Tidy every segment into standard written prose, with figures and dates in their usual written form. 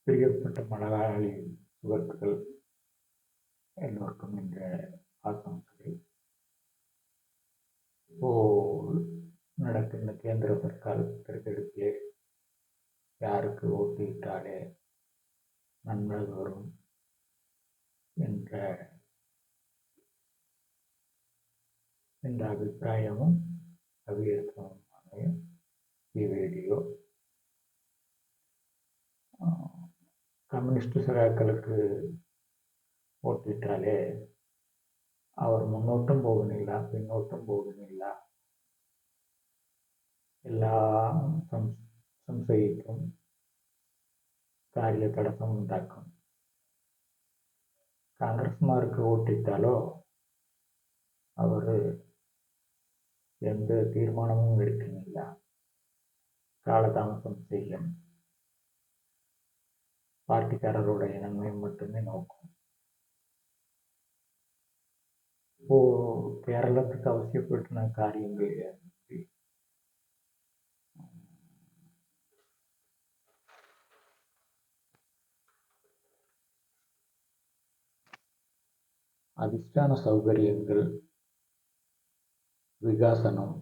പ്രിയപ്പെട്ട മലയാളി സുഹൃത്തുക്കൾ എല്ലാവർക്കും എൻ്റെ ആശംസകൾ. ഇപ്പോൾ നടക്കുന്ന കേന്ദ്ര സർക്കാർ തെരഞ്ഞെടുപ്പിലെ யாருக்கு ஓட்டிட்டாலே நன்மை வரும் என்ற அபிப்பிராயமும் அபியர்த்தமான வீடியோ கம்யூனிஸ்ட் சகாக்களுக்கு ஓட்டிட்டாலே അവർ മുന്നോട്ടും പോകുന്നില്ല പിന്നോട്ടും പോകുന്നില്ല, എല്ലാം സംശയിക്കും, കാര്യതടസ്സം ഉണ്ടാക്കും. കോൺഗ്രസ്മാർക്ക് വോട്ടിട്ടാലോ അവർ എന്ത് തീരുമാനവും എടുക്കുന്നില്ല, കാലതാമസം ചെയ്യും, പാർട്ടിക്കാരുടെ നന്മയും மட்டுமே നോക്കും. இப்போ கேரளத்துக்கு அவசியப்பட்ட காரியங்கள் അടിസ്ഥാന സൗകര്യങ്ങൾ വികസനം,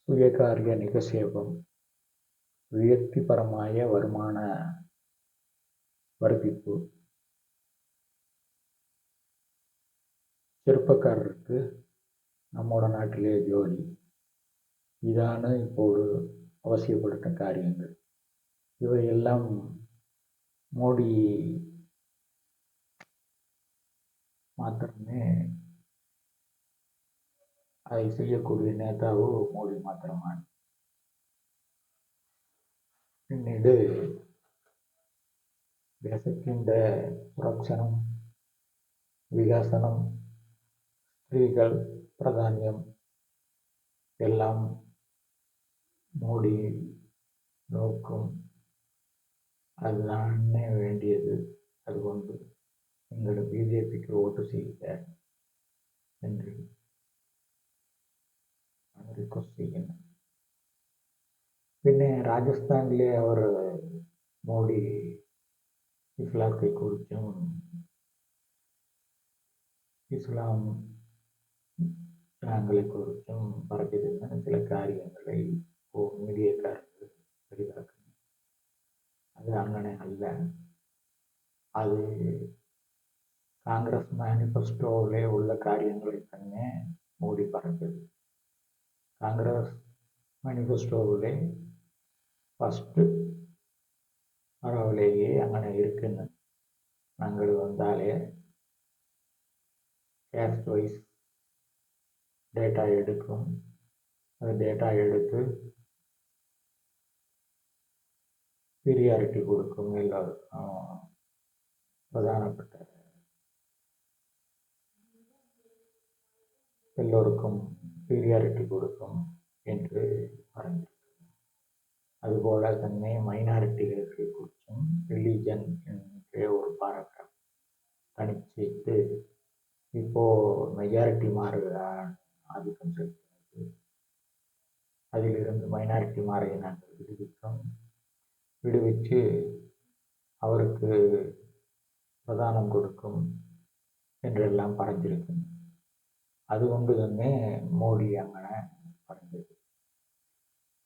സ്വകാര്യ നിക്ഷേപം, വ്യക്തിപരമായ വരുമാന വർദ്ധിപ്പ്, ചെറുപ്പക്കാർക്ക് നമ്മുടെ നാട്ടിലെ ജോലി, ഇതാണ് ഇപ്പോൾ അവശ്യപ്പെടുന്ന കാര്യങ്ങൾ. ഇവയെല്ലാം മോഡി മാത്രമേ அதை செய்யக்கூடிய நேதாவு மோடி மாத்திரമാണ്. പിന്നീട് ദേശത്തിൻ്റെ സുരക്ഷണം, വികസനം, സ്ത്രീകൾ പ്രാധാന്യം എല്ലാം മോഡി നോക്കും. அதுதானே வேண்டியது. അതുകൊണ്ട് നിങ്ങൾ BJPക്ക് വോട്ട് ചെയ്യുക என்று റിക്വസ്റ്റ് ചെയ്യുന്നു. പിന്നെ രാജസ്ഥാനിലെ അവർ മോഡി ഇസ്ലാത്തെ കുറിച്ചും ഇസ്ലാം ഞങ്ങളെ കുറിച്ചും പറഞ്ഞിരുന്ന ചില കാര്യങ്ങളെ ഇപ്പോൾ മീഡിയക്കാർക്ക് വലുതാക്കുന്നു. അത് അങ്ങനെ അല്ല. അത് കോൺഗ്രസ് മാനിഫെസ്റ്റോയിലെ ഉള്ള കാര്യങ്ങളിൽ തന്നെ മോഡി പറഞ്ഞത്. കോൺഗ്രസ് മാനിഫെസ്റ്റോയിലെ ഫസ്റ്റ് പറവിലേക്ക് അങ്ങനെ ഇരിക്കുന്നു. ഞങ്ങൾ വന്നാലേ കാസ്റ്റ് വൈസ് ഡേറ്റ എടുക്കും. അത് ഡേറ്റ എടുത്ത് പീരിയാരിറ്റി കൊടുക്കും. പ്രധാനപ്പെട്ട எல்லோருக்கும் பீரியாரிட்டி கொடுக்கும் என்று പറഞ്ഞിരിക്കുന്നു. അതുപോലെ തന്നെ മൈനോറിറ്റികൾക്ക് കുറിച്ചും റിലീജൻ എன்ற ഒരു പാരഗ്രാഫ് തനിച്ചിട്ട് ഇപ്പോൾ മെജോറിറ്റിമാരാണ് ആധിക്യം ചെലുത്തുന്നത്. அதிலிருந்து மைனாரிட்டிமாரை நாங்கள் விடுவிச்சு அவருக்கு பிரதானம் கொடுக்கும் என்றெல்லாம் പറഞ്ഞിരിക്കുന്നു. അതുകൊണ്ട് തന്നെ മോഡി അങ്ങനെ പറഞ്ഞത്.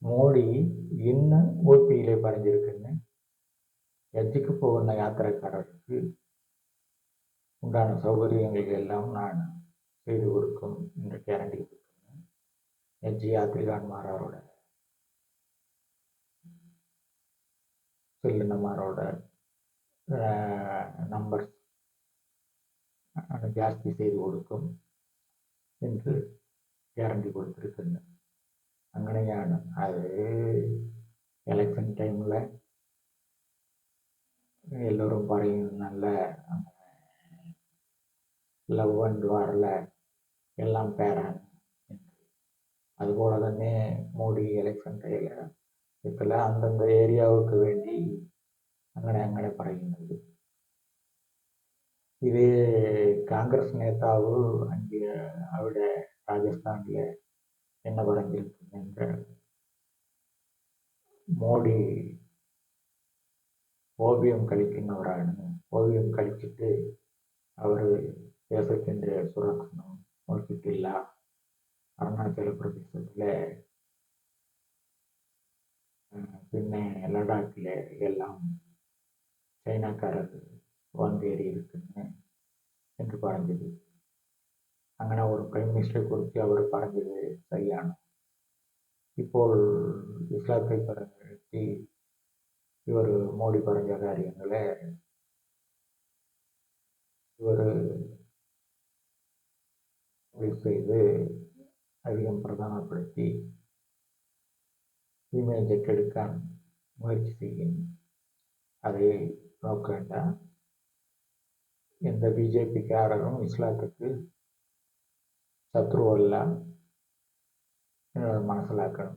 മോഡി ഇന്ന് OPയിലെ പറഞ്ഞിരിക്കുന്ന ഹജ്ജിക്ക് പോകുന്ന യാത്രക്കാർക്ക് ഉണ്ടാன സൗകര്യങ്ങളെല്ലാം ഞാൻ ചെയ്തു കൊടുക്കും என்று ഗ്യാരണ്ടി കൊടുക്കുന്നു. ഹജ്ജ് യാത്രികന്മാരോട് செல்லுனமாரோட நம்பர் ஜாஸ்தி செய்து കൊടുക്കും என்று ഗ്യാരണ്ടി കൊടുത്തിരിക്കുന്നു. അങ്ങനെയാണ്. അത് എലക്ഷൻ ടൈമിൽ എല്ലാവരും പറയും നല്ല ലവ് ആൻഡ് വാറിൽ എല്ലാം പേരാണ്. അതുപോലെ തന്നെ മോഡി എലക്ഷൻ ടൈമിൽ അന്തந்த ഏരിയാവുക്ക് വേണ്ടി അങ്ങനെ പറയുന്നത്. ഇതേ ಕಾಂಗ್ರೆಸ್ നേതാവ് അവിടെ രാജസ്ഥാനിലെ என்ன പറഞ്ഞിരിക്കുന്നു என்றால், மோடி ஓவியம் കളിക്കുന്നവരാണ്. ഓവിയം കളിച്ചിട്ട് അവർ ദേശത്തിൻ്റെ സുരക്ഷണം നോക്കിയിട്ടില്ല. അരുണാചൽ പ്രദേശത്തിലെ പിന്നെ ലഡാക്കിലെ എല്ലാം ചൈനക്കാരർ വന്നേറിയിരിക്കുന്നു என்று പറഞ്ഞത്. അങ്ങനെ ഒരു പ്രൈം മിനിസ്റ്ററെ കുറിച്ച് അവർ പറഞ്ഞത് ശരിയാണ്. ഇപ്പോൾ ഇസ്ലാത്തെ പറ്റി ഇവർ மோடி പറഞ്ഞ കാര്യങ്ങളെ ഇവർ செய்து அதிகம் பிரதானப்படுத்தி இமேஜை கெடுக்க முயற்சி செய்யும். அதை நோக்க வேண்டாம். எந்த பிஜேபிக்காரரும் இஸ்லாத்துக்கு சத்ருவல்ல മനസ്സിലാക്കണം.